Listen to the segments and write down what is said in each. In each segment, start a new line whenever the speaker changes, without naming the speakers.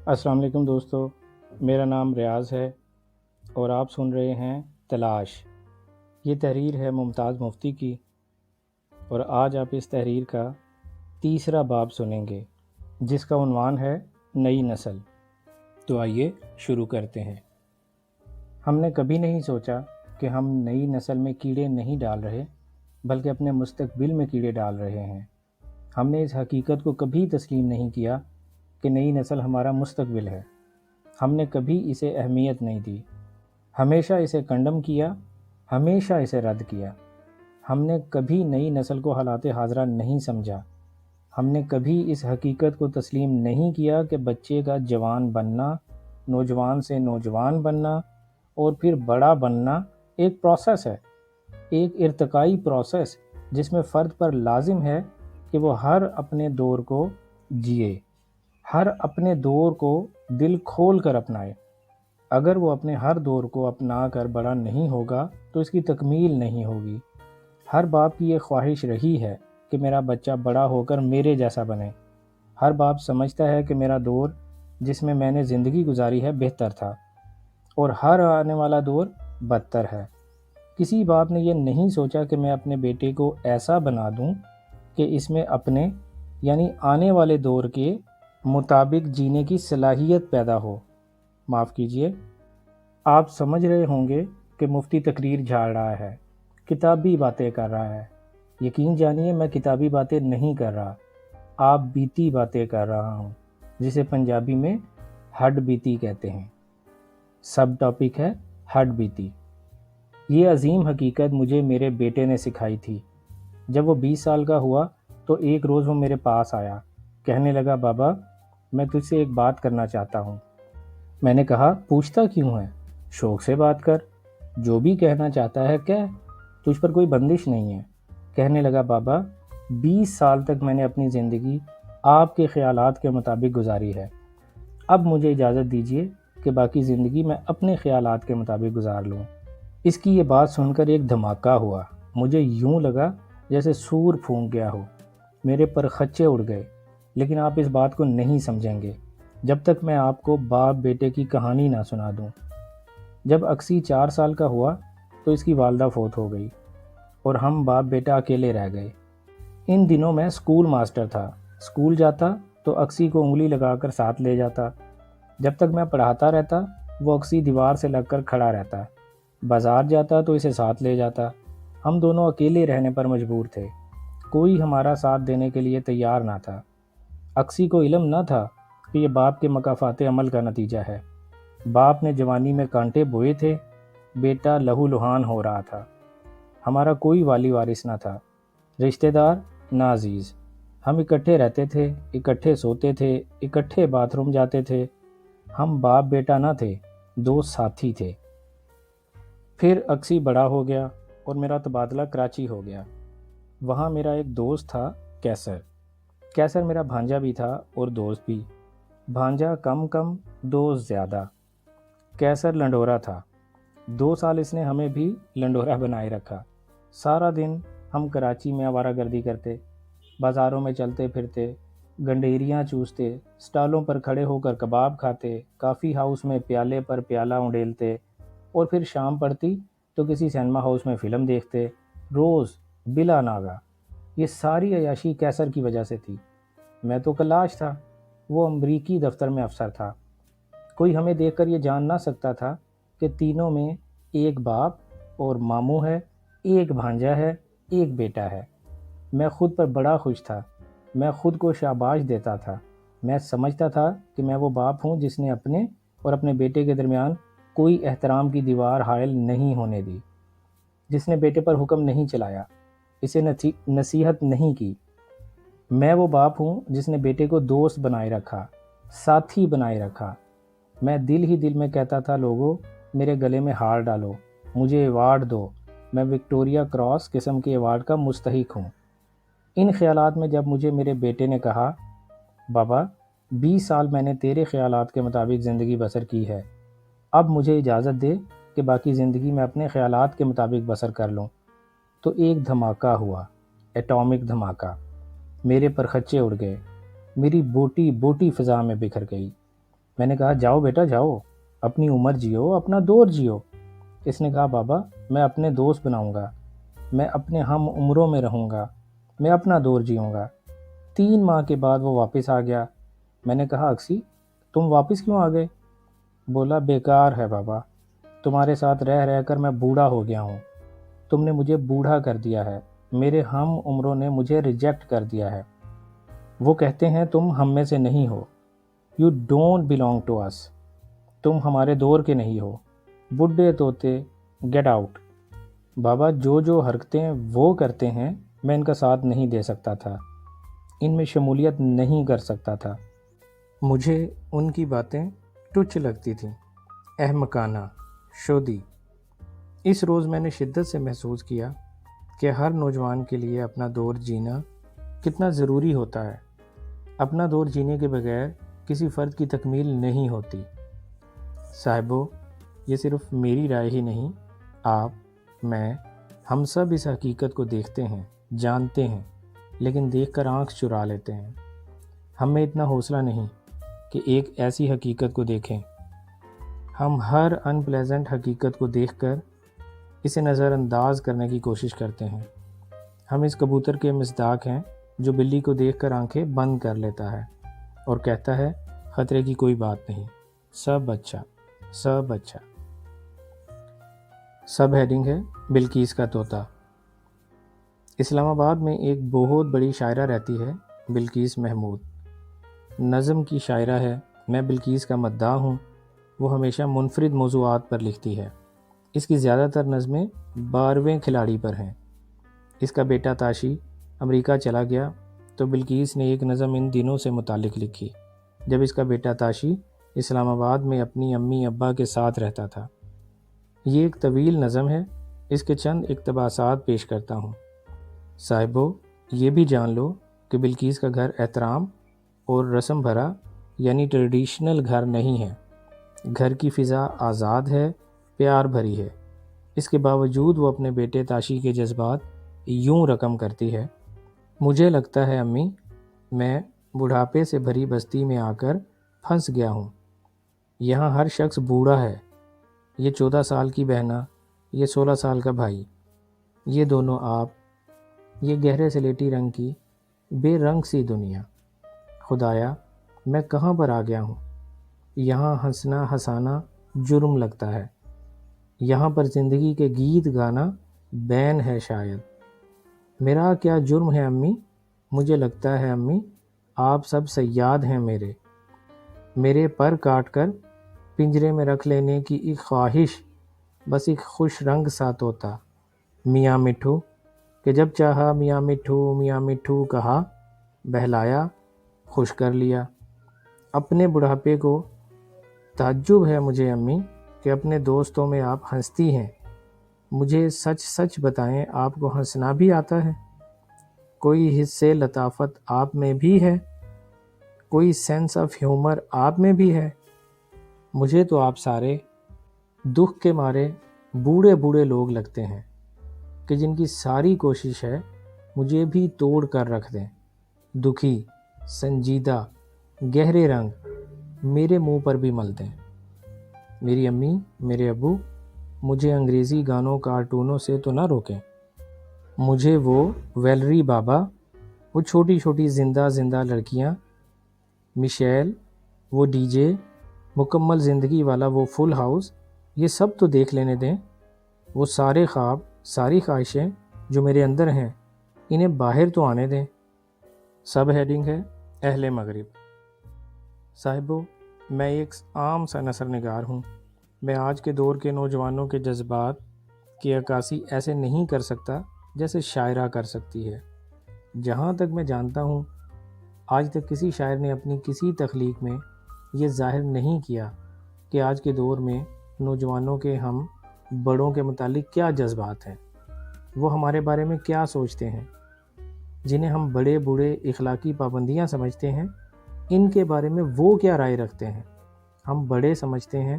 السلام علیکم دوستو، میرا نام ریاض ہے اور آپ سن رہے ہیں تلاش۔ یہ تحریر ہے ممتاز مفتی کی اور آج آپ اس تحریر کا تیسرا باب سنیں گے جس کا عنوان ہے نئی نسل۔ تو آئیے شروع کرتے ہیں۔ ہم نے کبھی نہیں سوچا کہ ہم نئی نسل میں کیڑے نہیں ڈال رہے بلکہ اپنے مستقبل میں کیڑے ڈال رہے ہیں۔ ہم نے اس حقیقت کو کبھی تسلیم نہیں کیا کہ نئی نسل ہمارا مستقبل ہے۔ ہم نے کبھی اسے اہمیت نہیں دی، ہمیشہ اسے کنڈم کیا، ہمیشہ اسے رد کیا۔ ہم نے کبھی نئی نسل کو حالات حاضرہ نہیں سمجھا۔ ہم نے کبھی اس حقیقت کو تسلیم نہیں کیا کہ بچے کا جوان بننا، نوجوان سے نوجوان بننا اور پھر بڑا بننا ایک پروسیس ہے، ایک ارتقائی پروسیس جس میں فرد پر لازم ہے کہ وہ ہر اپنے دور کو جیے، ہر اپنے دور کو دل کھول کر اپنائے۔ اگر وہ اپنے ہر دور کو اپنا کر بڑا نہیں ہوگا تو اس کی تکمیل نہیں ہوگی۔ ہر باپ کی یہ خواہش رہی ہے کہ میرا بچہ بڑا ہو کر میرے جیسا بنے۔ ہر باپ سمجھتا ہے کہ میرا دور جس میں نے زندگی گزاری ہے بہتر تھا اور ہر آنے والا دور بدتر ہے۔ کسی باپ نے یہ نہیں سوچا کہ میں اپنے بیٹے کو ایسا بنا دوں کہ اس میں اپنے یعنی آنے والے دور کے مطابق جینے کی صلاحیت پیدا ہو۔ معاف کیجئے، آپ سمجھ رہے ہوں گے کہ مفتی تقریر جھاڑ رہا ہے، کتابی باتیں کر رہا ہے۔ یقین جانیے میں کتابی باتیں نہیں کر رہا، آپ بیتی باتیں کر رہا ہوں، جسے پنجابی میں ہڈ بیتی کہتے ہیں۔ سب ٹاپک ہے ہڈ بیتی۔ یہ عظیم حقیقت مجھے میرے بیٹے نے سکھائی تھی۔ جب وہ 20 سال کا ہوا تو ایک روز وہ میرے پاس آیا، کہنے لگا بابا میں تجھ سے ایک بات کرنا چاہتا ہوں۔ میں نے کہا پوچھتا کیوں ہے؟ شوق سے بات کر، جو بھی کہنا چاہتا ہے کہہ، تجھ پر کوئی بندش نہیں ہے۔ کہنے لگا بابا 20 سال تک میں نے اپنی زندگی آپ کے خیالات کے مطابق گزاری ہے، اب مجھے اجازت دیجیے کہ باقی زندگی میں اپنے خیالات کے مطابق گزار لوں۔ اس کی یہ بات سن کر ایک دھماکہ ہوا، مجھے یوں لگا جیسے سور پھونک گیا ہو، میرے پر خچے اڑ گئے۔ لیکن آپ اس بات کو نہیں سمجھیں گے جب تک میں آپ کو باپ بیٹے کی کہانی نہ سنا دوں۔ جب اکسی 4 سال کا ہوا تو اس کی والدہ فوت ہو گئی اور ہم باپ بیٹا اکیلے رہ گئے۔ ان دنوں میں اسکول ماسٹر تھا، اسکول جاتا تو اکسی کو انگلی لگا کر ساتھ لے جاتا۔ جب تک میں پڑھاتا رہتا وہ اکسی دیوار سے لگ کر کھڑا رہتا، بازار جاتا تو اسے ساتھ لے جاتا۔ ہم دونوں اکیلے رہنے پر مجبور تھے، کوئی ہمارا ساتھ دینے کے لیے تیار نہ تھا۔ اکسی کو علم نہ تھا کہ یہ باپ کے مکافات عمل کا نتیجہ ہے۔ باپ نے جوانی میں کانٹے بوئے تھے، بیٹا لہو لہان ہو رہا تھا۔ ہمارا کوئی والی وارث نہ تھا، رشتہ دار نہ عزیز۔ ہم اکٹھے رہتے تھے، اکٹھے سوتے تھے، اکٹھے باتھ روم جاتے تھے۔ ہم باپ بیٹا نہ تھے، دو ساتھی تھے۔ پھر اکسی بڑا ہو گیا اور میرا تبادلہ کراچی ہو گیا۔ وہاں میرا ایک دوست تھا کیسر۔ کیسر میرا بھانجا بھی تھا اور دوست بھی، بھانجا کم دوست زیادہ۔ کیسر لنڈورا تھا، 2 سال اس نے ہمیں بھی لنڈورا بنائے رکھا۔ سارا دن ہم کراچی میں آوارہ گردی کرتے، بازاروں میں چلتے پھرتے، گنڈیریاں چوستے، سٹالوں پر کھڑے ہو کر کباب کھاتے، کافی ہاؤس میں پیالے پر پیالہ انڈیلتے اور پھر شام پڑتی تو کسی سینما ہاؤس میں فلم دیکھتے، روز بلا ناغہ۔ یہ ساری عیاشی کیسر کی وجہ سے تھی۔ میں تو کلاش تھا، وہ امریکی دفتر میں افسر تھا۔ کوئی ہمیں دیکھ کر یہ جان نہ سکتا تھا کہ تینوں میں ایک باپ اور ماموں ہے، ایک بھانجا ہے، ایک بیٹا ہے۔ میں خود پر بڑا خوش تھا، میں خود کو شاباش دیتا تھا۔ میں سمجھتا تھا کہ میں وہ باپ ہوں جس نے اپنے اور اپنے بیٹے کے درمیان کوئی احترام کی دیوار حائل نہیں ہونے دی، جس نے بیٹے پر حکم نہیں چلایا، اسے نصیحت نہیں کی۔ میں وہ باپ ہوں جس نے بیٹے کو دوست بنائے رکھا، ساتھی بنائے رکھا۔ میں دل ہی دل میں کہتا تھا لوگوں میرے گلے میں ہار ڈالو، مجھے ایوارڈ دو، میں وکٹوریا کراس قسم کے ایوارڈ کا مستحق ہوں۔ ان خیالات میں جب مجھے میرے بیٹے نے کہا بابا 20 سال میں نے تیرے خیالات کے مطابق زندگی بسر کی ہے، اب مجھے اجازت دے کہ باقی زندگی میں اپنے خیالات کے مطابق بسر کر لوں، تو ایک دھماکہ ہوا، ایٹامک دھماکہ۔ میرے پر خچے اڑ گئے، میری بوٹی فضا میں بکھر گئی۔ میں نے کہا جاؤ بیٹا جاؤ، اپنی عمر جیو، اپنا دور جیو۔ اس نے کہا بابا میں اپنے دوست بناؤں گا، میں اپنے ہم عمروں میں رہوں گا، میں اپنا دور جیوں گا۔ 3 ماہ کے بعد وہ واپس آ گیا۔ میں نے کہا اکسی تم واپس کیوں آ گئے؟ بولا بیکار ہے بابا، تمہارے ساتھ رہ رہ کر میں بوڑھا ہو گیا ہوں، تم نے مجھے بوڑھا کر دیا ہے، میرے ہم عمروں نے مجھے ریجیکٹ کر دیا ہے، وہ کہتے ہیں تم ہم میں سے نہیں ہو، you don't belong to us، تم ہمارے دور کے نہیں ہو، بڈھے توتے، گیٹ آؤٹ۔ بابا جو حرکتیں وہ کرتے ہیں میں ان کا ساتھ نہیں دے سکتا تھا، ان میں شمولیت نہیں کر سکتا تھا، مجھے ان کی باتیں ٹچ لگتی تھیں، احمقانہ، شودی۔ اس روز میں نے شدت سے محسوس کیا کہ ہر نوجوان کے لیے اپنا دور جینا کتنا ضروری ہوتا ہے۔ اپنا دور جینے کے بغیر کسی فرد کی تکمیل نہیں ہوتی۔ صاحبو، یہ صرف میری رائے ہی نہیں، آپ، میں، ہم سب اس حقیقت کو دیکھتے ہیں، جانتے ہیں، لیکن دیکھ کر آنکھ چرا لیتے ہیں۔ ہم میں اتنا حوصلہ نہیں کہ ایک ایسی حقیقت کو دیکھیں۔ ہم ہر ان پلیزنٹ حقیقت کو دیکھ کر اسے نظر انداز کرنے کی کوشش کرتے ہیں۔ ہم اس کبوتر کے مصداق ہیں جو بلی کو دیکھ کر آنکھیں بند کر لیتا ہے اور کہتا ہے خطرے کی کوئی بات نہیں، سب اچھا، سب اچھا۔ سب ہیڈنگ ہے بلقیس کا طوطا۔ اسلام آباد میں ایک بہت بڑی شاعرہ رہتی ہے، بلقیس محمود۔ نظم کی شاعرہ ہے، میں بلقیس کا مداح ہوں۔ وہ ہمیشہ منفرد موضوعات پر لکھتی ہے۔ اس کی زیادہ تر نظمیں 12ویں کھلاڑی پر ہیں۔ اس کا بیٹا تاشی امریکہ چلا گیا تو بلقیس نے ایک نظم ان دنوں سے متعلق لکھی، جب اس کا بیٹا تاشی اسلام آباد میں اپنی امی ابا کے ساتھ رہتا تھا۔ یہ ایک طویل نظم ہے، اس کے چند اقتباسات پیش کرتا ہوں۔ صاحبو، یہ بھی جان لو کہ بلقیس کا گھر احترام اور رسم بھرا یعنی ٹریڈیشنل گھر نہیں ہے۔ گھر کی فضا آزاد ہے، پیار بھری ہے۔ اس کے باوجود وہ اپنے بیٹے تاشی کے جذبات یوں رقم کرتی ہے، مجھے لگتا ہے امی میں بڑھاپے سے بھری بستی میں آ کر پھنس گیا ہوں۔ یہاں ہر شخص بوڑھا ہے، یہ 14 سال کی بہنا، یہ 16 سال کا بھائی، یہ دونوں آپ، یہ گہرے سلیٹی رنگ کی بے رنگ سی دنیا۔ خدایا میں کہاں پر آ گیا ہوں؟ یہاں ہنسنا ہنسانا جرم لگتا ہے، یہاں پر زندگی کے گیت گانا بین ہے شاید۔ میرا کیا جرم ہے امی؟ مجھے لگتا ہے امی آپ سب صیاد ہیں، میرے پر کاٹ کر پنجرے میں رکھ لینے کی ایک خواہش، بس ایک خوش رنگ سا طوطا، میاں مٹھو، کہ جب چاہا میاں مٹھو میاں مٹھو کہا، بہلایا، خوش کر لیا۔ اپنے بڑھاپے کو تعجب ہے مجھے امی کہ اپنے دوستوں میں آپ ہنستی ہیں۔ مجھے سچ سچ بتائیں، آپ کو ہنسنا بھی آتا ہے؟ کوئی حس لطافت آپ میں بھی ہے؟ کوئی سینس آف ہیومر آپ میں بھی ہے؟ مجھے تو آپ سارے دکھ کے مارے بوڑھے بوڑھے لوگ لگتے ہیں کہ جن کی ساری کوشش ہے مجھے بھی توڑ کر رکھ دیں۔ دکھی، سنجیدہ، گہرے رنگ میرے منہ پر بھی مل دیں۔ میری امی، میرے ابو مجھے انگریزی گانوں کارٹونوں سے تو نہ روکیں۔ مجھے وہ ویلری بابا، وہ چھوٹی چھوٹی زندہ زندہ لڑکیاں، میشیل، وہ ڈی جے، مکمل زندگی والا وہ فل ہاؤس، یہ سب تو دیکھ لینے دیں۔ وہ سارے خواب، ساری خواہشیں جو میرے اندر ہیں، انہیں باہر تو آنے دیں۔ سب ہیڈنگ ہے اہل مغرب۔ صاحبو، میں ایک عام سا نثر نگار ہوں۔ میں آج کے دور کے نوجوانوں کے جذبات کی عکاسی ایسے نہیں کر سکتا جیسے شاعرہ کر سکتی ہے۔ جہاں تک میں جانتا ہوں، آج تک کسی شاعر نے اپنی کسی تخلیق میں یہ ظاہر نہیں کیا کہ آج کے دور میں نوجوانوں کے ہم بڑوں کے متعلق کیا جذبات ہیں، وہ ہمارے بارے میں کیا سوچتے ہیں۔ جنہیں ہم بڑے بوڑھے اخلاقی پابندیاں سمجھتے ہیں، ان کے بارے میں وہ کیا رائے رکھتے ہیں۔ ہم بڑے سمجھتے ہیں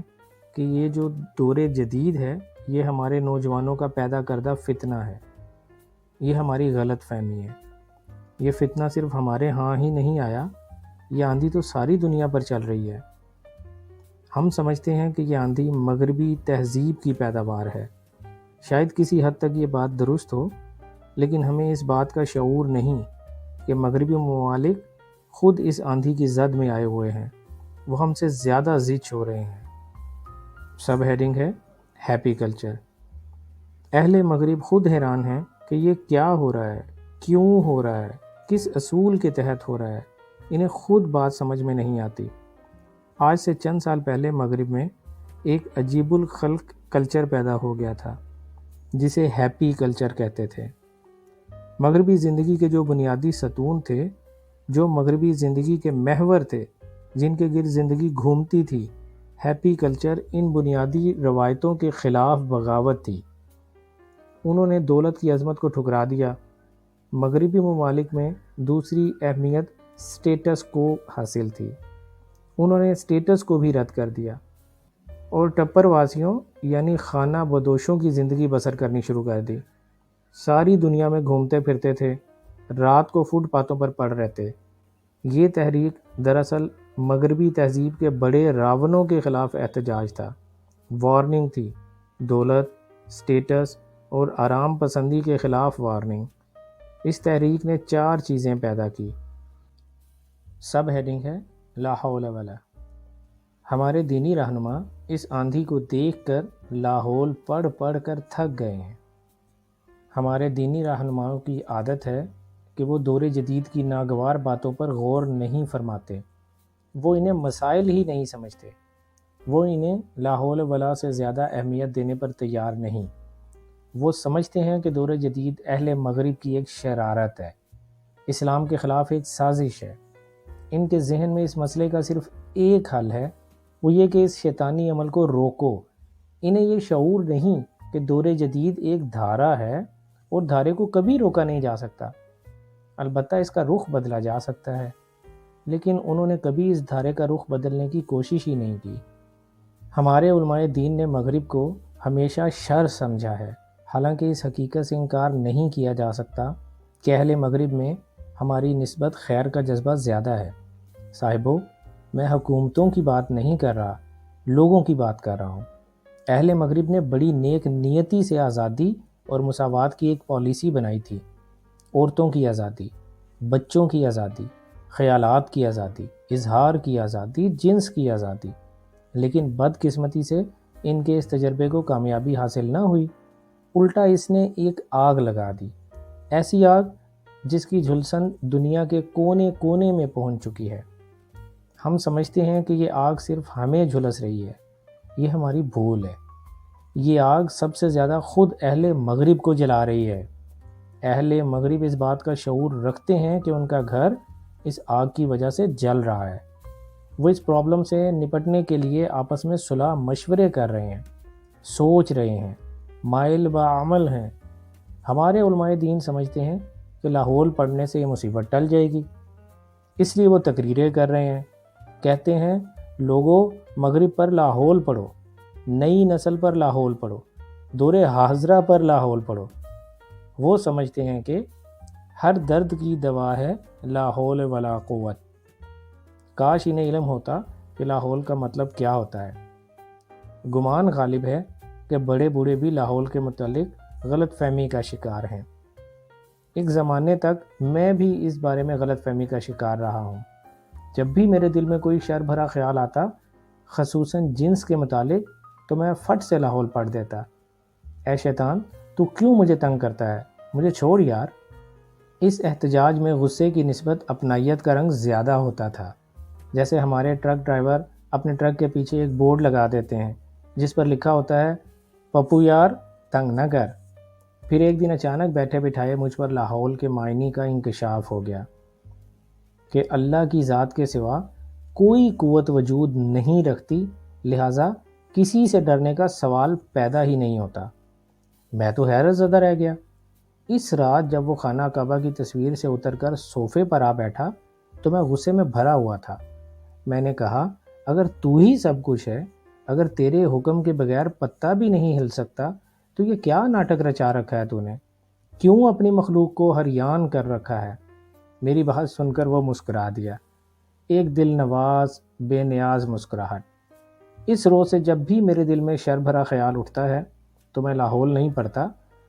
کہ یہ جو دور جدید ہے، یہ ہمارے نوجوانوں کا پیدا کردہ فتنہ ہے۔ یہ ہماری غلط فہمی ہے۔ یہ فتنہ صرف ہمارے ہاں ہی نہیں آیا، یہ آندھی تو ساری دنیا پر چل رہی ہے۔ ہم سمجھتے ہیں کہ یہ آندھی مغربی تہذیب کی پیداوار ہے۔ شاید کسی حد تک یہ بات درست ہو، لیکن ہمیں اس بات کا شعور نہیں کہ مغربی ممالک خود اس آندھی کی زد میں آئے ہوئے ہیں۔ وہ ہم سے زیادہ ضد چھو رہے ہیں۔ سب ہیڈنگ ہے ہیپی کلچر۔ اہل مغرب خود حیران ہیں کہ یہ کیا ہو رہا ہے، کیوں ہو رہا ہے، کس اصول کے تحت ہو رہا ہے۔ انہیں خود بات سمجھ میں نہیں آتی۔ آج سے چند سال پہلے مغرب میں ایک عجیب الخلق کلچر پیدا ہو گیا تھا جسے ہیپی کلچر کہتے تھے۔ مغربی زندگی کے جو بنیادی ستون تھے، جو مغربی زندگی کے محور تھے، جن کے گرد زندگی گھومتی تھی، ہیپی کلچر ان بنیادی روایتوں کے خلاف بغاوت تھی۔ انہوں نے دولت کی عظمت کو ٹھکرا دیا۔ مغربی ممالک میں دوسری اہمیت سٹیٹس کو حاصل تھی۔ انہوں نے سٹیٹس کو بھی رد کر دیا اور ٹپر واسیوں یعنی خانہ بدوشوں کی زندگی بسر کرنی شروع کر دی۔ ساری دنیا میں گھومتے پھرتے تھے، رات کو فٹ پاتھوں پر پڑ رہتے۔ یہ تحریک دراصل مغربی تہذیب کے بڑے راونوں کے خلاف احتجاج تھا، وارننگ تھی، دولت، سٹیٹس اور آرام پسندی کے خلاف وارننگ۔ اس تحریک نے 4 چیزیں پیدا کی۔ سب ہیڈنگ ہے لا حول ولا۔ ہمارے دینی رہنما اس آندھی کو دیکھ کر لاحول پڑھ پڑھ کر تھک گئے ہیں۔ ہمارے دینی رہنماؤں کی عادت ہے کہ وہ دور جدید کی ناگوار باتوں پر غور نہیں فرماتے۔ وہ انہیں مسائل ہی نہیں سمجھتے۔ وہ انہیں لا حول ولا سے زیادہ اہمیت دینے پر تیار نہیں۔ وہ سمجھتے ہیں کہ دور جدید اہل مغرب کی ایک شرارت ہے، اسلام کے خلاف ایک سازش ہے۔ ان کے ذہن میں اس مسئلے کا صرف ایک حل ہے، وہ یہ کہ اس شیطانی عمل کو روکو۔ انہیں یہ شعور نہیں کہ دور جدید ایک دھارا ہے اور دھارے کو کبھی روکا نہیں جا سکتا۔ البتہ اس کا رخ بدلا جا سکتا ہے، لیکن انہوں نے کبھی اس دھارے کا رخ بدلنے کی کوشش ہی نہیں کی۔ ہمارے علماء دین نے مغرب کو ہمیشہ شر سمجھا ہے، حالانکہ اس حقیقت سے انکار نہیں کیا جا سکتا کہ اہل مغرب میں ہماری نسبت خیر کا جذبہ زیادہ ہے۔ صاحبو، میں حکومتوں کی بات نہیں کر رہا، لوگوں کی بات کر رہا ہوں۔ اہل مغرب نے بڑی نیک نیتی سے آزادی اور مساوات کی ایک پالیسی بنائی تھی۔ عورتوں کی آزادی، بچوں کی آزادی، خیالات کی آزادی، اظہار کی آزادی، جنس کی آزادی۔ لیکن بدقسمتی سے ان کے اس تجربے کو کامیابی حاصل نہ ہوئی، الٹا اس نے ایک آگ لگا دی، ایسی آگ جس کی جھلسن دنیا کے کونے کونے میں پہنچ چکی ہے۔ ہم سمجھتے ہیں کہ یہ آگ صرف ہمیں جھلس رہی ہے۔ یہ ہماری بھول ہے۔ یہ آگ سب سے زیادہ خود اہل مغرب کو جلا رہی ہے۔ اہل مغرب اس بات کا شعور رکھتے ہیں کہ ان کا گھر اس آگ کی وجہ سے جل رہا ہے۔ وہ اس پرابلم سے نپٹنے کے لیے آپس میں صلح مشورے کر رہے ہیں، سوچ رہے ہیں، مائل بعمل ہیں۔ ہمارے علماء دین سمجھتے ہیں کہ لاحول پڑھنے سے یہ مصیبت ٹل جائے گی، اس لیے وہ تقریریں کر رہے ہیں، کہتے ہیں لوگوں مغرب پر لاحول پڑھو، نئی نسل پر لاحول پڑھو، دور حاضرہ پر لاحول پڑھو۔ وہ سمجھتے ہیں کہ ہر درد کی دوا ہے لا حول ولا قوت۔ کاش انہیں علم ہوتا کہ لاحول کا مطلب کیا ہوتا ہے۔ گمان غالب ہے کہ بڑے بوڑھے بھی لاحول کے متعلق غلط فہمی کا شکار ہیں۔ ایک زمانے تک میں بھی اس بارے میں غلط فہمی کا شکار رہا ہوں۔ جب بھی میرے دل میں کوئی شر بھرا خیال آتا، خصوصاً جنس کے متعلق، تو میں فٹ سے لاحول پڑھ دیتا۔ اے شیطان، تو کیوں مجھے تنگ کرتا ہے؟ مجھے چھوڑ یار۔ اس احتجاج میں غصے کی نسبت اپنائیت کا رنگ زیادہ ہوتا تھا، جیسے ہمارے ٹرک ڈرائیور اپنے ٹرک کے پیچھے ایک بورڈ لگا دیتے ہیں جس پر لکھا ہوتا ہے پپو یار تنگ نہ کر۔ پھر ایک دن اچانک بیٹھے بٹھائے مجھ پر لاحول کے معنی کا انکشاف ہو گیا کہ اللہ کی ذات کے سوا کوئی قوت وجود نہیں رکھتی، لہٰذا کسی سے ڈرنے کا سوال پیدا ہی نہیں ہوتا۔ میں تو حیرت زدہ رہ گیا۔ اس رات جب وہ خانہ کعبہ کی تصویر سے اتر کر صوفے پر آ بیٹھا تو میں غصے میں بھرا ہوا تھا۔ میں نے کہا اگر تو ہی سب کچھ ہے، اگر تیرے حکم کے بغیر پتا بھی نہیں ہل سکتا، تو یہ کیا ناٹک رچا رکھا ہے تو نے؟ کیوں اپنی مخلوق کو حریان کر رکھا ہے؟ میری بات سن کر وہ مسکرا دیا، ایک دل نواز بے نیاز مسکراہٹ۔ اس روز سے جب بھی میرے دل میں شر بھرا خیال اٹھتا ہے تو میں لاہور نہیں پڑھتا،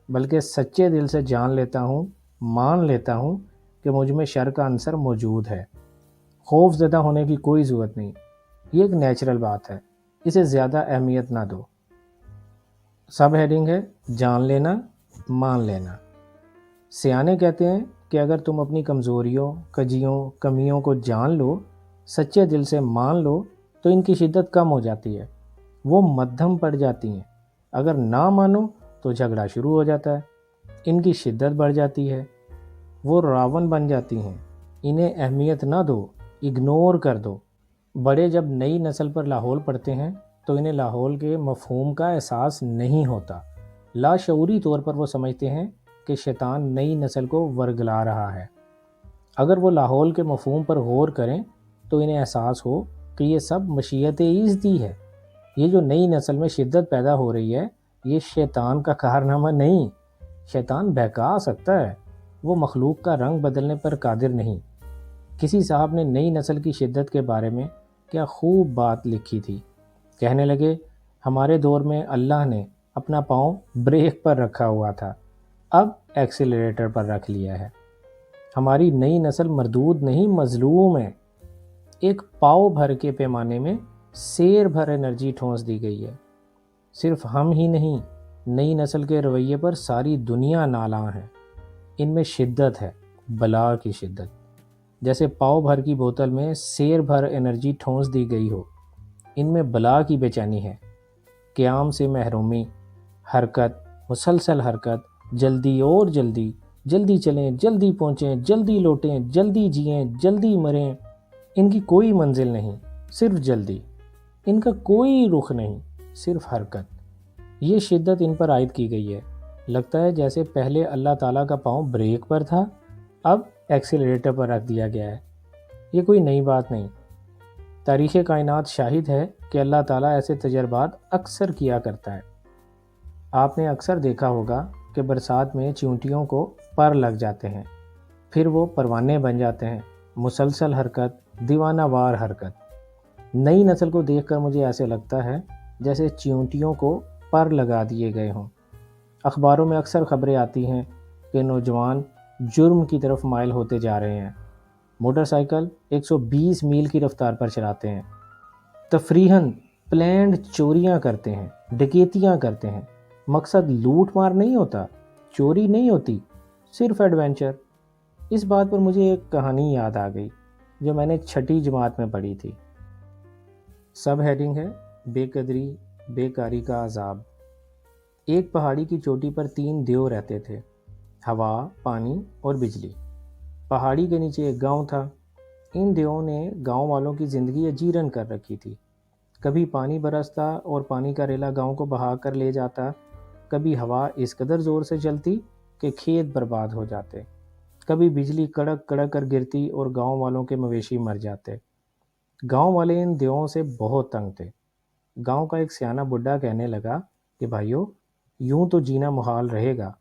بلکہ سچے دل سے جان لیتا ہوں، مان لیتا ہوں کہ مجھ میں شر کا عنصر موجود ہے۔ خوف زدہ ہونے کی کوئی ضرورت نہیں، یہ ایک نیچرل بات ہے، اسے زیادہ اہمیت نہ دو۔ سب ہیڈنگ ہے جان لینا، مان لینا۔ سیانے کہتے ہیں کہ اگر تم اپنی کمزوریوں، کجیوں، کمیوں کو جان لو، سچے دل سے مان لو، تو ان کی شدت کم ہو جاتی ہے، وہ مدھم پڑ جاتی ہیں۔ اگر نہ مانو تو جھگڑا شروع ہو جاتا ہے، ان کی شدت بڑھ جاتی ہے، وہ راون بن جاتی ہیں۔ انہیں اہمیت نہ دو، اگنور کر دو۔ بڑے جب نئی نسل پر لاہور پڑھتے ہیں تو انہیں لاہور کے مفہوم کا احساس نہیں ہوتا۔ لاشعوری طور پر وہ سمجھتے ہیں کہ شیطان نئی نسل کو ورگلا رہا ہے۔ اگر وہ لاہور کے مفہوم پر غور کریں تو انہیں احساس ہو کہ یہ سب مشیت ایزدی ہے۔ یہ جو نئی نسل میں شدت پیدا ہو رہی ہے، یہ شیطان کا کارنامہ نہیں۔ شیطان بہکا سکتا ہے، وہ مخلوق کا رنگ بدلنے پر قادر نہیں۔ کسی صاحب نے نئی نسل کی شدت کے بارے میں کیا خوب بات لکھی تھی۔ کہنے لگے، ہمارے دور میں اللہ نے اپنا پاؤں بریک پر رکھا ہوا تھا، اب ایکسیلریٹر پر رکھ لیا ہے۔ ہماری نئی نسل مردود نہیں، مظلوم ہے۔ ایک پاؤ بھر کے پیمانے میں سیر بھر انرجی ٹھونس دی گئی ہے۔ صرف ہم ہی نہیں، نئی نسل کے رویے پر ساری دنیا نالاں ہے۔ ان میں شدت ہے، بلا کی شدت۔ جیسے پاؤ بھر کی بوتل میں سیر بھر انرجی ٹھونس دی گئی ہو، ان میں بلا کی بے چینی ہے۔ قیام سے محرومی، حرکت، مسلسل حرکت، جلدی اور جلدی، جلدی چلیں، جلدی پہنچیں، جلدی لوٹیں، جلدی جئیں، جلدی مریں۔ ان کی کوئی منزل نہیں، صرف جلدی۔ ان کا کوئی رخ نہیں، صرف حرکت۔ یہ شدت ان پر عائد کی گئی ہے۔ لگتا ہے جیسے پہلے اللہ تعالیٰ کا پاؤں بریک پر تھا، اب ایکسیلریٹر پر رکھ دیا گیا ہے۔ یہ کوئی نئی بات نہیں۔ تاریخ کائنات شاہد ہے کہ اللہ تعالیٰ ایسے تجربات اکثر کیا کرتا ہے۔ آپ نے اکثر دیکھا ہوگا کہ برسات میں چیونٹیوں کو پر لگ جاتے ہیں، پھر وہ پروانے بن جاتے ہیں۔ مسلسل حرکت، دیوانہ وار حرکت۔ نئی نسل کو دیکھ کر مجھے ایسے لگتا ہے جیسے چیونٹیوں کو پر لگا دیے گئے ہوں۔ اخباروں میں اکثر خبریں آتی ہیں کہ نوجوان جرم کی طرف مائل ہوتے جا رہے ہیں، موٹر سائیکل 120 میل کی رفتار پر چلاتے ہیں، تفریحاً پلینڈ چوریاں کرتے ہیں، ڈکیتیاں کرتے ہیں۔ مقصد لوٹ مار نہیں ہوتا، چوری نہیں ہوتی، صرف ایڈونچر۔ اس بات پر مجھے ایک کہانی یاد آ گئی جو میں نے 6ٹھی جماعت میں پڑھی تھی۔ سب ہیڈنگ ہے بے قدری، بیکاری کا عذاب۔ ایک پہاڑی کی چوٹی پر 3 دیو رہتے تھے، ہوا، پانی اور بجلی۔ پہاڑی کے نیچے ایک گاؤں تھا۔ ان دیووں نے گاؤں والوں کی زندگی اجیرن کر رکھی تھی۔ کبھی پانی برستا اور پانی کا ریلا گاؤں کو بہا کر لے جاتا، کبھی ہوا اس قدر زور سے چلتی کہ کھیت برباد ہو جاتے، کبھی بجلی کڑک کڑک کر گرتی اور گاؤں والوں کے مویشی مر جاتے۔ گاؤں والے ان دیووں سے بہت تنگ تھے۔ گاؤں کا ایک سیانہ بڈھا کہنے لگا کہ بھائیو، یوں تو جینا محال رہے گا،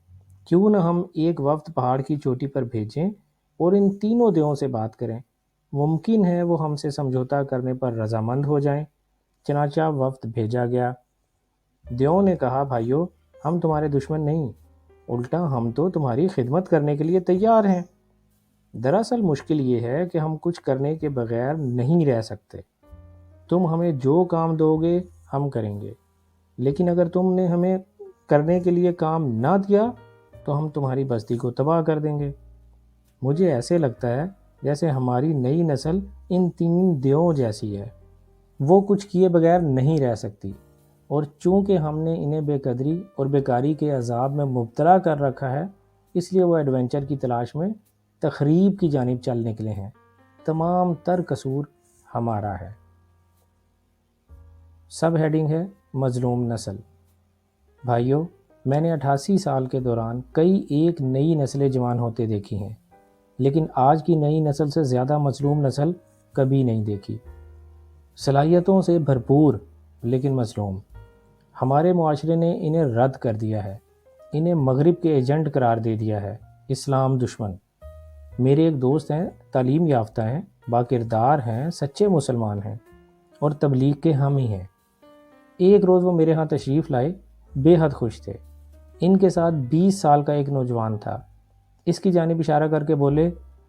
کیوں نہ ہم ایک وفد پہاڑ کی چوٹی پر بھیجیں اور ان تینوں دیووں سے بات کریں، ممکن ہے وہ ہم سے سمجھوتا کرنے پر رضامند ہو جائیں۔ چنانچہ وفد بھیجا گیا۔ دیووں نے کہا، بھائیو، ہم تمہارے دشمن نہیں، الٹا ہم تو تمہاری خدمت کرنے کے لیے تیار ہیں۔ دراصل مشکل یہ ہے کہ ہم کچھ کرنے کے بغیر نہیں رہ سکتے۔ تم ہمیں جو کام دو گے ہم کریں گے، لیکن اگر تم نے ہمیں کرنے کے لیے کام نہ دیا تو ہم تمہاری بستی کو تباہ کر دیں گے۔ مجھے ایسے لگتا ہے جیسے ہماری نئی نسل ان 3 دیووں جیسی ہے، وہ کچھ کیے بغیر نہیں رہ سکتی، اور چونکہ ہم نے انہیں بے قدری اور بیکاری کے عذاب میں مبتلا کر رکھا ہے، اس لیے وہ ایڈونچر کی تلاش میں تخریب کی جانب چل نکلے ہیں۔ تمام تر قصور ہمارا ہے۔ سب ہیڈنگ ہے مظلوم نسل۔ بھائیو، میں نے 88 سال کے دوران کئی ایک نئی نسلیں جوان ہوتے دیکھی ہیں، لیکن آج کی نئی نسل سے زیادہ مظلوم نسل کبھی نہیں دیکھی۔ صلاحیتوں سے بھرپور لیکن مظلوم۔ ہمارے معاشرے نے انہیں رد کر دیا ہے، انہیں مغرب کے ایجنٹ قرار دے دیا ہے، اسلام دشمن۔ میرے ایک دوست ہیں، تعلیم یافتہ ہیں، باکردار ہیں، سچے مسلمان ہیں اور تبلیغ کے ہم ہی ہیں، ایک روز وہ میرے ہاں تشریف لائے، بے حد خوش تھے۔ ان کے ساتھ 20 سال کا ایک نوجوان تھا۔ اس کی جانب اشارہ کر کے بولے،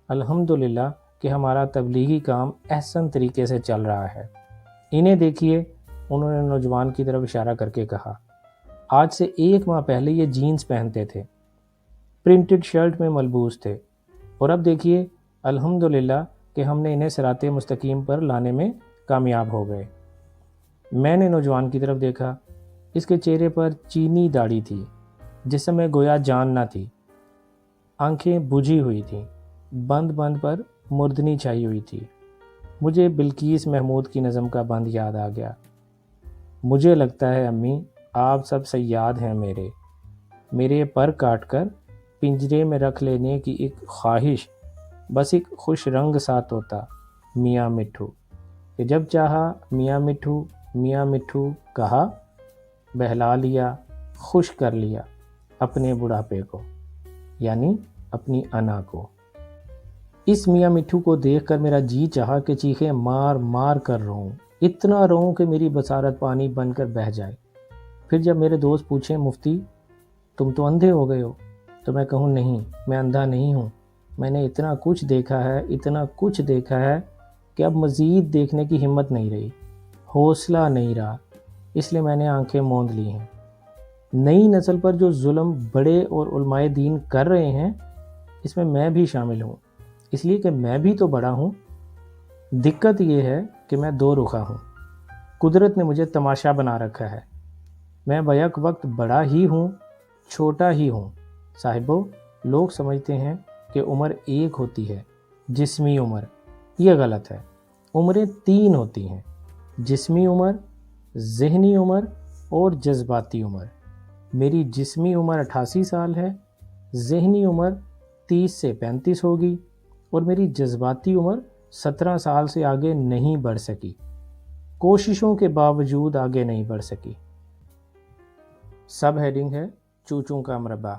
الحمدللہ کہ ہمارا تبلیغی کام احسن طریقے سے چل رہا ہے۔ انہیں دیکھیے، انہوں نے نوجوان کی طرف اشارہ کر کے کہا۔ آج سے 1 ماہ پہلے یہ جینز پہنتے تھے، پرنٹڈ شرٹ میں ملبوس تھے، اور اب دیکھیے الحمدللہ کہ ہم نے انہیں صراط مستقیم پر لانے میں کامیاب ہو گئے۔ میں نے نوجوان کی طرف دیکھا۔ اس کے چہرے پر چینی داڑھی تھی، جسم میں گویا جان نہ تھی، آنکھیں بجھی ہوئی تھیں، بند بند پر مردنی چھائی ہوئی تھی۔ مجھے بلقیس محمود کی نظم کا بند یاد آ گیا۔ مجھے لگتا ہے امی آپ سب صیاد ہیں، میرے پر کاٹ کر پنجرے میں رکھ لینے کی ایک خواہش، بس ایک خوش رنگ سا طوطا میاں مٹھو، کہ جب چاہا میاں مٹھو میاں مٹھو کہا، بہلا لیا، خوش کر لیا اپنے بڑھاپے کو، یعنی اپنی انا کو۔ اس میاں مٹھو کو دیکھ کر میرا جی چاہا کہ چیخیں مار مار کر روؤں، اتنا روؤں کہ میری بصارت پانی بن کر بہہ جائے۔ پھر جب میرے دوست پوچھیں مفتی تم تو اندھے ہو گئے ہو، تو میں کہوں نہیں، میں اندھا نہیں ہوں، میں نے اتنا کچھ دیکھا ہے، اتنا کچھ دیکھا ہے کہ اب مزید دیکھنے کی ہمت نہیں رہی، حوصلہ نہیں رہا، اس لیے میں نے آنکھیں موند لی ہیں۔ نئی نسل پر جو ظلم بڑے اور علماء دین کر رہے ہیں، اس میں بھی شامل ہوں، اس لیے کہ میں بھی تو بڑا ہوں۔ دقت یہ ہے کہ میں 2 رخا ہوں، قدرت نے مجھے تماشا بنا رکھا ہے، میں بیک وقت بڑا ہی ہوں، چھوٹا ہی ہوں۔ صاحبو، لوگ سمجھتے ہیں کہ عمر ایک ہوتی ہے، جسمی عمر، یہ غلط ہے۔ عمریں 3 ہوتی ہیں، جسمی عمر، ذہنی عمر اور جذباتی عمر۔ میری جسمی عمر 88 سال ہے، ذہنی عمر 30 سے 35 ہوگی، اور میری جذباتی عمر 17 سال سے آگے نہیں بڑھ سکی، کوششوں کے باوجود آگے نہیں بڑھ سکی۔ سب ہیڈنگ ہے چوچوں کا مربع۔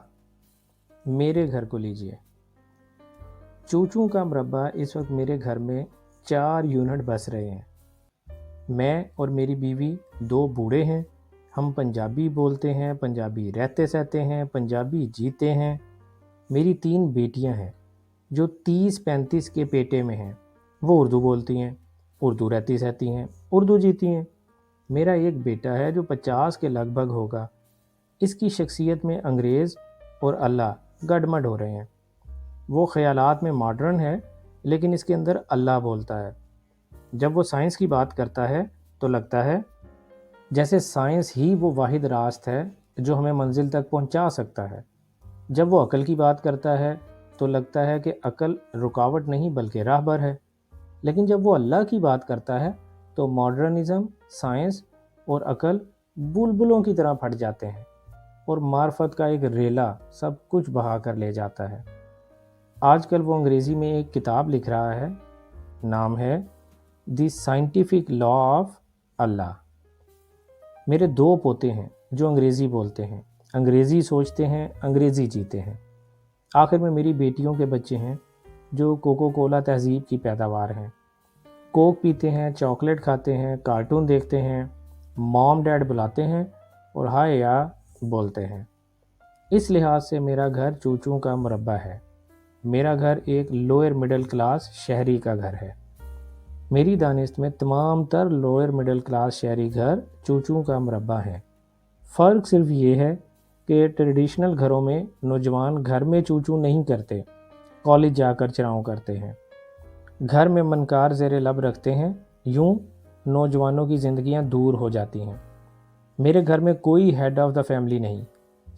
میرے گھر کو لیجئے۔ چوچوں کا مربع اس وقت میرے گھر میں 4 یونٹ بس رہے ہیں۔ میں اور میری بیوی 2 بوڑھے ہیں، ہم پنجابی بولتے ہیں، پنجابی رہتے سہتے ہیں، پنجابی جیتے ہیں۔ میری 3 بیٹیاں ہیں جو 30-35 کے پیٹے میں ہیں، وہ اردو بولتی ہیں، اردو رہتی سہتی ہیں، اردو جیتی ہیں۔ میرا ایک بیٹا ہے جو 50 کے لگ بھگ ہوگا، اس کی شخصیت میں انگریز اور اللہ گڈمڈ ہو رہے ہیں۔ وہ خیالات میں ماڈرن ہے، لیکن اس کے اندر اللہ بولتا ہے۔ جب وہ سائنس کی بات کرتا ہے تو لگتا ہے جیسے سائنس ہی وہ واحد راست ہے جو ہمیں منزل تک پہنچا سکتا ہے۔ جب وہ عقل کی بات کرتا ہے تو لگتا ہے کہ عقل رکاوٹ نہیں بلکہ راہبر ہے۔ لیکن جب وہ اللہ کی بات کرتا ہے تو ماڈرنزم، سائنس اور عقل بلبلوں کی طرح پھٹ جاتے ہیں، اور معرفت کا ایک ریلا سب کچھ بہا کر لے جاتا ہے۔ آج کل وہ انگریزی میں ایک کتاب لکھ رہا ہے، نام ہے دی سائنٹیفک لا آف اللہ۔ میرے 2 پوتے ہیں جو انگریزی بولتے ہیں، انگریزی سوچتے ہیں، انگریزی جیتے ہیں۔ آخر میں میری بیٹیوں کے بچے ہیں جو کوکو کولا تہذیب کی پیداوار ہیں، کوک پیتے ہیں، چاکلیٹ کھاتے ہیں، کارٹون دیکھتے ہیں، مام ڈیڈ بلاتے ہیں اور ہائے یا بولتے ہیں۔ اس لحاظ سے میرا گھر چوچوں کا مربع ہے۔ میرا گھر ایک لوئر مڈل کلاس شہری کا گھر ہے۔ میری دانست میں تمام تر لوئر مڈل کلاس شہری گھر چوچوں کا مربع ہیں۔ فرق صرف یہ ہے کہ ٹریڈیشنل گھروں میں نوجوان گھر میں چوچوں نہیں کرتے، کالج جا کر چراؤں کرتے ہیں، گھر میں منکار زیر لب رکھتے ہیں، یوں نوجوانوں کی زندگیاں دور ہو جاتی ہیں۔ میرے گھر میں کوئی ہیڈ آف دا فیملی نہیں،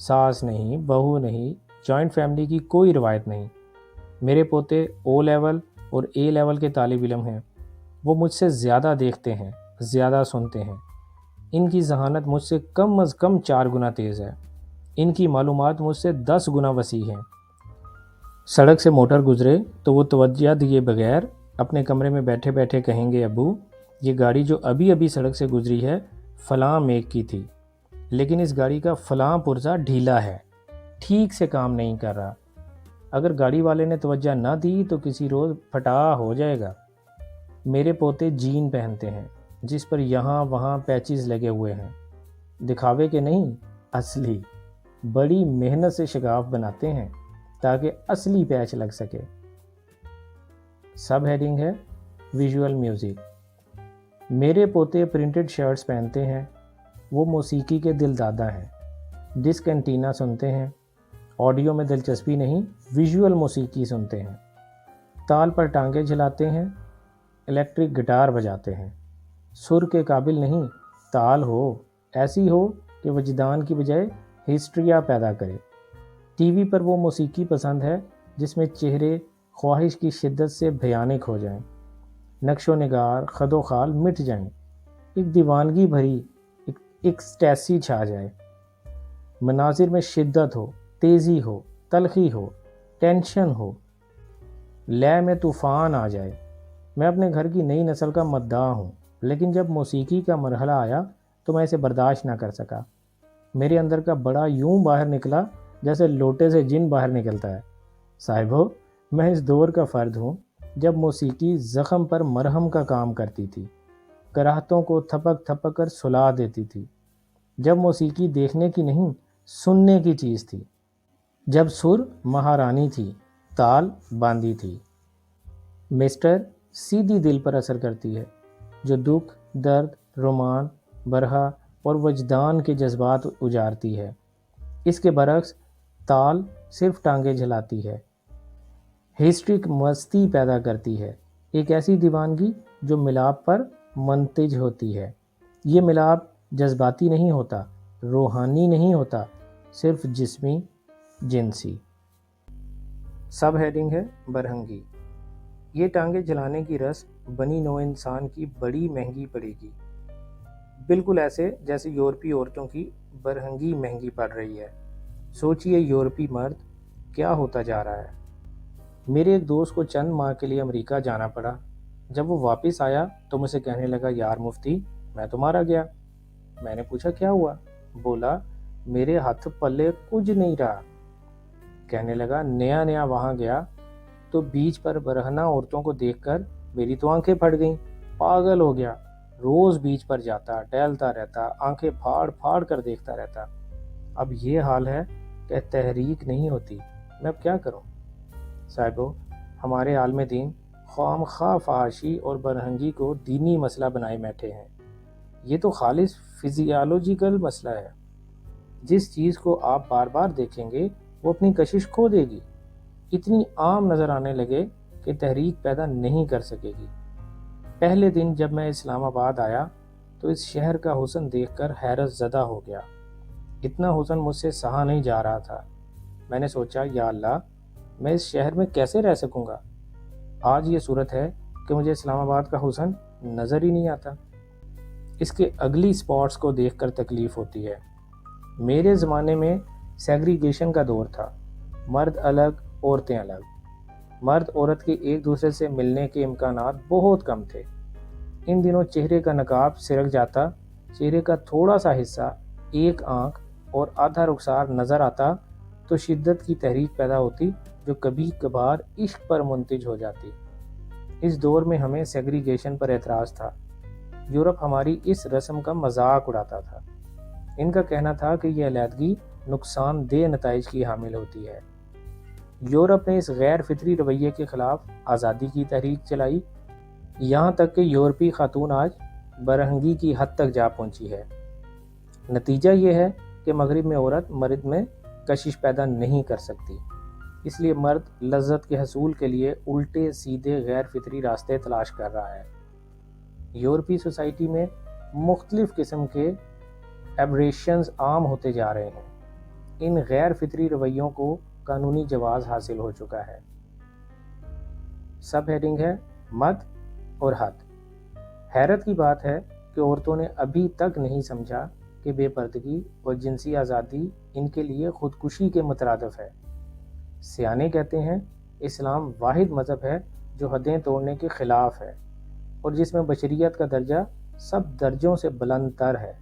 ساس نہیں، بہو نہیں، جوائنٹ فیملی کی کوئی روایت نہیں۔ میرے پوتے او لیول اور اے لیول کے طالب علم ہیں، وہ مجھ سے زیادہ دیکھتے ہیں، زیادہ سنتے ہیں۔ ان کی ذہانت مجھ سے کم از کم 4 گنا تیز ہے، ان کی معلومات مجھ سے 10 گنا وسیع ہیں۔ سڑک سے موٹر گزرے تو وہ توجہ دیے بغیر اپنے کمرے میں بیٹھے بیٹھے کہیں گے، ابو یہ گاڑی جو ابھی ابھی سڑک سے گزری ہے فلاں میک کی تھی، لیکن اس گاڑی کا فلاں پرزہ ڈھیلا ہے، ٹھیک سے کام نہیں کر رہا، اگر گاڑی والے نے توجہ نہ دی تو کسی روز پھٹا ہو جائے گا۔ میرے پوتے جین پہنتے ہیں جس پر یہاں وہاں پیچز لگے ہوئے ہیں، دکھاوے کے نہیں، اصلی، بڑی محنت سے شگاف بناتے ہیں تاکہ اصلی پیچ لگ سکے۔ سب ہیڈنگ ہے ویژول میوزک۔ میرے پوتے پرنٹڈ شرٹس پہنتے ہیں، وہ موسیقی کے دل دادا ہیں، ڈسک اینٹینا سنتے ہیں، آڈیو میں دلچسپی نہیں، ویژول موسیقی سنتے ہیں، تال پر ٹانگیں جھلاتے ہیں، الیکٹرک گٹار بجاتے ہیں، سر کے قابل نہیں، تال ہو، ایسی ہو کہ وجدان کی بجائے ہسٹریا پیدا کرے۔ ٹی وی پر وہ موسیقی پسند ہے جس میں چہرے خواہش کی شدت سے بھیانک ہو جائیں، نقش و نگار خد و خال مٹ جائیں، ایک دیوانگی بھری ایکسٹیسی چھا جائے، مناظر میں شدت ہو، تیزی ہو، تلخی ہو، ٹینشن ہو، لے میں طوفان آ جائے۔ میں اپنے گھر کی نئی نسل کا مداح ہوں، لیکن جب موسیقی کا مرحلہ آیا تو میں اسے برداشت نہ کر سکا۔ میرے اندر کا بڑا یوں باہر نکلا جیسے لوٹے سے جن باہر نکلتا ہے۔ صاحبو، میں اس دور کا فرد ہوں جب موسیقی زخم پر مرہم کا کام کرتی تھی، کراہتوں کو تھپک تھپک کر سلا دیتی تھی، جب موسیقی دیکھنے کی نہیں سننے کی چیز تھی، جب سر مہارانی تھی، تال باندھی تھی۔ مسٹر سیدھی دل پر اثر کرتی ہے، جو دکھ، درد، رومان، برہا اور وجدان کے جذبات اجارتی ہے۔ اس کے برعکس تال صرف ٹانگیں جھلاتی ہے، ہسٹرک مستی پیدا کرتی ہے، ایک ایسی دیوانگی جو ملاپ پر منتج ہوتی ہے۔ یہ ملاپ جذباتی نہیں ہوتا، روحانی نہیں ہوتا، صرف جسمی، جنسی۔ سب ہیڈنگ ہے برہنگی۔ یہ ٹانگیں جلانے کی رسم بنی نوع انسان کی بڑی مہنگی پڑے گی، بالکل ایسے جیسے یورپی عورتوں کی برہنگی مہنگی پڑ رہی ہے۔ سوچئے یورپی مرد کیا ہوتا جا رہا ہے۔ میرے ایک دوست کو چند ماہ کے لیے امریکہ جانا پڑا۔ جب وہ واپس آیا تو مجھ سے کہنے لگا، یار مفتی، میں تو مارا گیا۔ میں نے پوچھا کیا ہوا؟ بولا، میرے ہاتھ پلے کچھ نہیں رہا۔ کہنے لگا، نیا نیا وہاں گیا تو بیچ پر برہنہ عورتوں کو دیکھ کر میری تو آنکھیں پھٹ گئیں، پاگل ہو گیا، روز بیچ پر جاتا، ٹہلتا رہتا، آنکھیں پھاڑ پھاڑ کر دیکھتا رہتا۔ اب یہ حال ہے کہ تحریک نہیں ہوتی، میں اب کیا کروں؟ صاحبو، ہمارے عالم دین خواہ مخواہ فحاشی اور برہنگی کو دینی مسئلہ بنائے بیٹھے ہیں۔ یہ تو خالص فزیالوجیکل مسئلہ ہے۔ جس چیز کو آپ بار بار دیکھیں گے وہ اپنی کشش کھو دے گی، اتنی عام نظر آنے لگے کہ تحریک پیدا نہیں کر سکے گی۔ پہلے دن جب میں اسلام آباد آیا تو اس شہر کا حسن دیکھ کر حیرت زدہ ہو گیا۔ اتنا حسن مجھ سے سہا نہیں جا رہا تھا۔ میں نے سوچا، یا اللہ، میں اس شہر میں کیسے رہ سکوں گا؟ آج یہ صورت ہے کہ مجھے اسلام آباد کا حسن نظر ہی نہیں آتا۔ اس کے اگلی سپاٹس کو دیکھ کر تکلیف ہوتی ہے۔ میرے زمانے میں سیگریگیشن کا دور تھا، مرد الگ، عورتیں الگ۔ مرد عورت کے ایک دوسرے سے ملنے کے امکانات بہت کم تھے۔ ان دنوں چہرے کا نقاب سرک جاتا، چہرے کا تھوڑا سا حصہ، ایک آنکھ اور آدھا رخسار نظر آتا تو شدت کی تحریک پیدا ہوتی جو کبھی کبھار عشق پر منتج ہو جاتی۔ اس دور میں ہمیں سیگریگیشن پر اعتراض تھا۔ یورپ ہماری اس رسم کا مذاق اڑاتا تھا۔ ان کا کہنا تھا کہ یہ علیحدگی نقصان دہ نتائج کی حامل ہوتی ہے۔ یورپ نے اس غیر فطری رویے کے خلاف آزادی کی تحریک چلائی، یہاں تک کہ یورپی خاتون آج برہنگی کی حد تک جا پہنچی ہے۔ نتیجہ یہ ہے کہ مغرب میں عورت مرد میں کشش پیدا نہیں کر سکتی، اس لیے مرد لذت کے حصول کے لیے الٹے سیدھے غیر فطری راستے تلاش کر رہا ہے۔ یورپی سوسائٹی میں مختلف قسم کے ایبریشنز عام ہوتے جا رہے ہیں۔ ان غیر فطری رویوں کو قانونی جواز حاصل ہو چکا ہے۔ سب ہیڈنگ ہے مد اور حد۔ حیرت کی بات ہے کہ عورتوں نے ابھی تک نہیں سمجھا کہ بے پردگی اور جنسی آزادی ان کے لیے خودکشی کے مترادف ہے۔ سیانے کہتے ہیں اسلام واحد مذہب ہے جو حدیں توڑنے کے خلاف ہے اور جس میں بشریت کا درجہ سب درجوں سے بلند تر ہے۔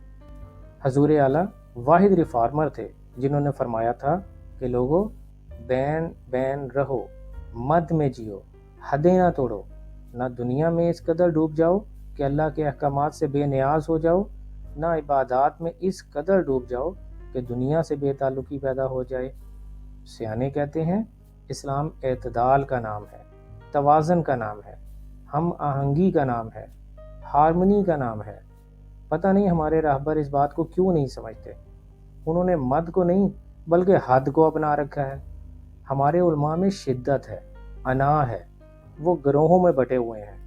حضور اعلیٰ واحد ریفارمر تھے جنہوں نے فرمایا تھا کہ لوگوں، بین بین رہو، مد میں جیو، حدیں نہ توڑو، نہ دنیا میں اس قدر ڈوب جاؤ کہ اللہ کے احکامات سے بے نیاز ہو جاؤ، نہ عبادات میں اس قدر ڈوب جاؤ کہ دنیا سے بے تعلقی پیدا ہو جائے۔ سیانے کہتے ہیں اسلام اعتدال کا نام ہے، توازن کا نام ہے، ہم آہنگی کا نام ہے، ہارمنی کا نام ہے۔ پتہ نہیں ہمارے راہبر اس بات کو کیوں نہیں سمجھتے۔ انہوں نے مد کو نہیں بلکہ حد کو اپنا رکھا ہے۔ ہمارے علماء میں شدت ہے، انا ہے، وہ گروہوں میں بٹے ہوئے ہیں۔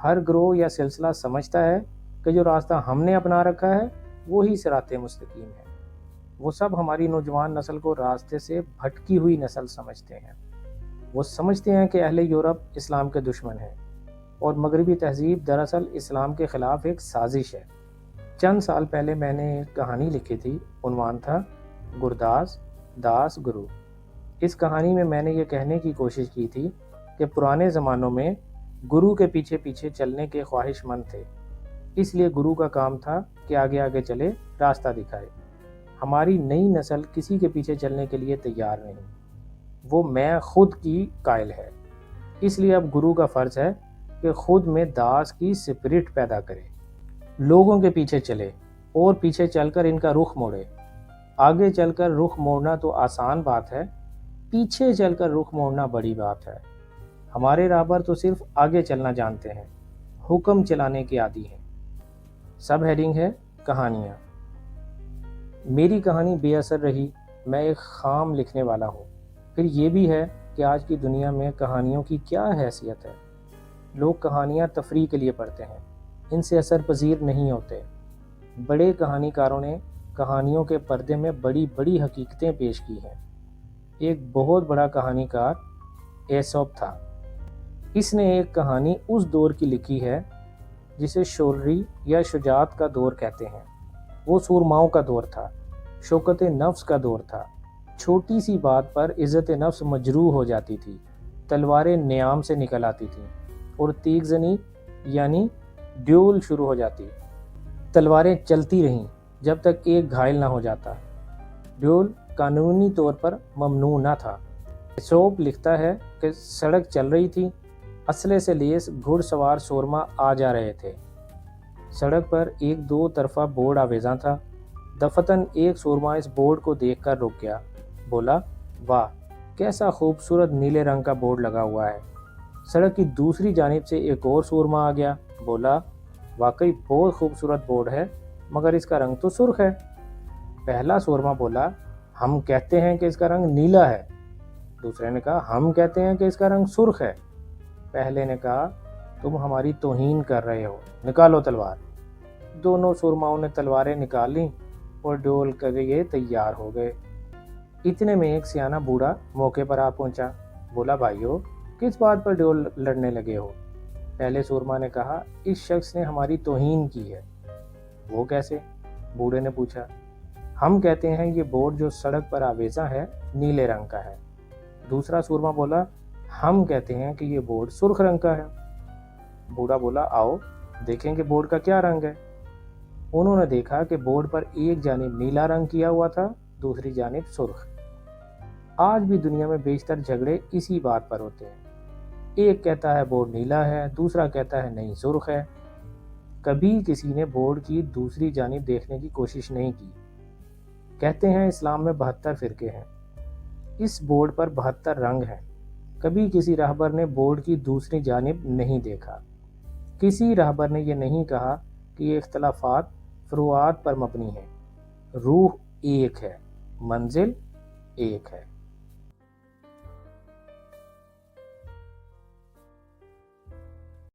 ہر گروہ یا سلسلہ سمجھتا ہے کہ جو راستہ ہم نے اپنا رکھا ہے وہی صراط مستقیم ہے۔ وہ سب ہماری نوجوان نسل کو راستے سے بھٹکی ہوئی نسل سمجھتے ہیں۔ وہ سمجھتے ہیں کہ اہل یورپ اسلام کے دشمن ہیں اور مغربی تہذیب دراصل اسلام کے خلاف ایک سازش ہے۔ چند سال پہلے میں نے ایک کہانی لکھی تھی، عنوان تھا گرداس داس گرو۔ اس کہانی میں میں نے یہ کہنے کی کوشش کی تھی کہ پرانے زمانوں میں گرو کے پیچھے پیچھے چلنے کے خواہش مند تھے، اس لیے گرو کا کام تھا کہ آگے آگے چلے، راستہ دکھائے۔ ہماری نئی نسل کسی کے پیچھے چلنے کے لیے تیار نہیں، وہ میں خود کی قائل ہے۔ اس لیے اب گرو کا فرض ہے کہ خود میں داس کی سپرٹ پیدا کرے، لوگوں کے پیچھے چلے اور پیچھے چل کر ان کا رخ موڑے۔ آگے چل کر رخ موڑنا تو آسان بات ہے، پیچھے چل کر رخ موڑنا بڑی بات ہے۔ ہمارے راہبر تو صرف آگے چلنا جانتے ہیں، حکم چلانے کے عادی ہیں۔ سب ہیڈنگ ہے کہانیاں۔ میری کہانی بے اثر رہی، میں ایک خام لکھنے والا ہوں۔ پھر یہ بھی ہے کہ آج کی دنیا میں کہانیوں کی کیا حیثیت ہے۔ لوگ کہانیاں تفریح کے لیے پڑھتے ہیں، ان سے اثر پذیر نہیں ہوتے۔ بڑے کہانی کاروں نے کہانیوں کے پردے میں بڑی بڑی حقیقتیں پیش کی ہیں۔ ایک بہت بڑا کہانی کار ایسوپ تھا۔ اس نے ایک کہانی اس دور کی لکھی ہے جسے شولری یا شجاعت کا دور کہتے ہیں۔ وہ سورماؤں کا دور تھا، شوکت نفس کا دور تھا۔ چھوٹی سی بات پر عزت نفس مجروح ہو جاتی تھی، تلواریں نیام سے نکل آتی تھیں اور تیغ زنی یعنی ڈیول شروع ہو جاتی۔ تلواریں چلتی رہیں جب تک ایک گھائل نہ ہو جاتا۔ ڈیول قانونی طور پر ممنوع نہ تھا۔ ایسوپ لکھتا ہے کہ سڑک چل رہی تھی، اسلحے سے لیس گھڑ سوار سورما آ جا رہے تھے۔ سڑک پر ایک دو طرفہ بورڈ آویزاں تھا۔ دفتن ایک سورما اس بورڈ کو دیکھ کر رک گیا، بولا واہ کیسا خوبصورت نیلے رنگ کا بورڈ لگا ہوا ہے۔ سڑک کی دوسری جانب سے ایک اور سورما آ گیا، بولا واقعی بہت خوبصورت بورڈ ہے مگر اس کا رنگ تو سرخ ہے۔ پہلا سورما بولا ہم کہتے ہیں کہ اس کا رنگ نیلا ہے۔ دوسرے نے کہا ہم کہتے ہیں کہ اس کا رنگ سرخ ہے۔ پہلے نے کہا تم ہماری توہین کر رہے ہو، نکالو تلوار۔ دونوں سورماؤں نے تلواریں نکال لیں اور ڈول کے لیے تیار ہو گئے۔ اتنے میں ایک سیانہ بوڑھا موقع پر آ پہنچا، بولا بھائیو کس بات پر ڈول لڑنے لگے ہو؟ پہلے سورما نے کہا اس شخص نے ہماری توہین کی ہے۔ وہ کیسے؟ بوڑھے نے پوچھا۔ ہم کہتے ہیں یہ بورڈ جو سڑک پر آویزاں ہے نیلے رنگ کا ہے۔ دوسرا سورما بولا ہم کہتے ہیں کہ یہ بورڈ سرخ رنگ کا ہے۔ بوڑھا بولا آؤ دیکھیں کہ بورڈ کا کیا رنگ ہے۔ انہوں نے دیکھا کہ بورڈ پر ایک جانب نیلا رنگ کیا ہوا تھا، دوسری جانب سرخ۔ آج بھی دنیا میں بیشتر جھگڑے اسی بات پر ہوتے ہیں۔ ایک کہتا ہے بورڈ نیلا ہے، دوسرا کہتا ہے نہیں سرخ ہے۔ کبھی کسی نے بورڈ کی دوسری جانب دیکھنے کی کوشش نہیں کی۔ کہتے ہیں اسلام میں 72 فرقے ہیں، اس بورڈ پر 72 رنگ ہیں۔ کبھی کسی راہبر نے بورڈ کی دوسری جانب نہیں دیکھا۔ کسی راہبر نے یہ نہیں کہا کہ یہ اختلافات فروعات پر مبنی ہیں۔ روح ایک ہے، منزل ایک ہے۔